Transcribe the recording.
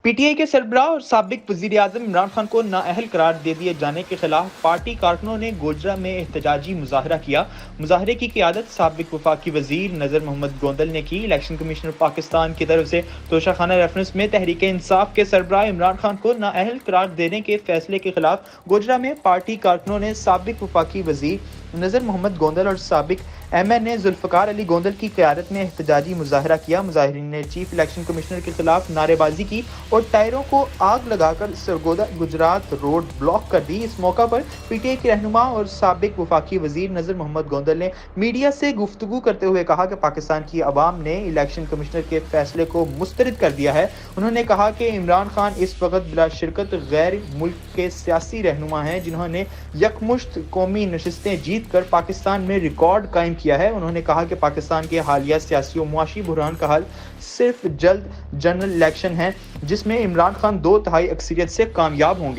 P T I کے سربراہ اور سابق وزیر اعظم عمران خان کو نااہل قرار دے دیے جانے کے خلاف پارٹی کارکنوں نے گوجرا میں احتجاجی مظاہرہ کیا۔ مظاہرے کی قیادت سابق وفاقی وزیر نذر محمد گوندل نے کی۔ الیکشن کمیشن پاکستان کی طرف سے توشہ خانہ ریفرنس میں تحریک انصاف کے سربراہ عمران خان کو نااہل قرار دینے کے فیصلے کے خلاف گوجرا میں پارٹی کارکنوں نے سابق وفاقی وزیر نذر محمد گوندل اور سابق ایم این اے ذوالفقار علی گوندل کی قیادت میں احتجاجی مظاہرہ کیا۔ مظاہرین نے چیف الیکشن کمشنر کے خلاف نعرے بازی کی اور ٹائروں کو آگ لگا کر سرگودا گجرات روڈ بلاک کر دی۔ اس موقع پر پی ٹی آئی کے رہنما اور سابق وفاقی وزیر نذر محمد گوندل نے میڈیا سے گفتگو کرتے ہوئے کہا کہ پاکستان کی عوام نے الیکشن کمشنر کے فیصلے کو مسترد کر دیا ہے۔ انہوں نے کہا کہ عمران خان اس وقت بلا شرکت غیر ملک کے سیاسی رہنما ہیں جنہوں نے یکمشت قومی نشستیں جیت کر پاکستان میں ریکارڈ قائم کیا ہے۔ انہوں نے کہا کہ پاکستان کے حالیہ سیاسی و معاشی بحران کا حل صرف جلد جنرل الیکشن ہے جس میں عمران خان 2/3 اکثریت سے کامیاب ہوں گے۔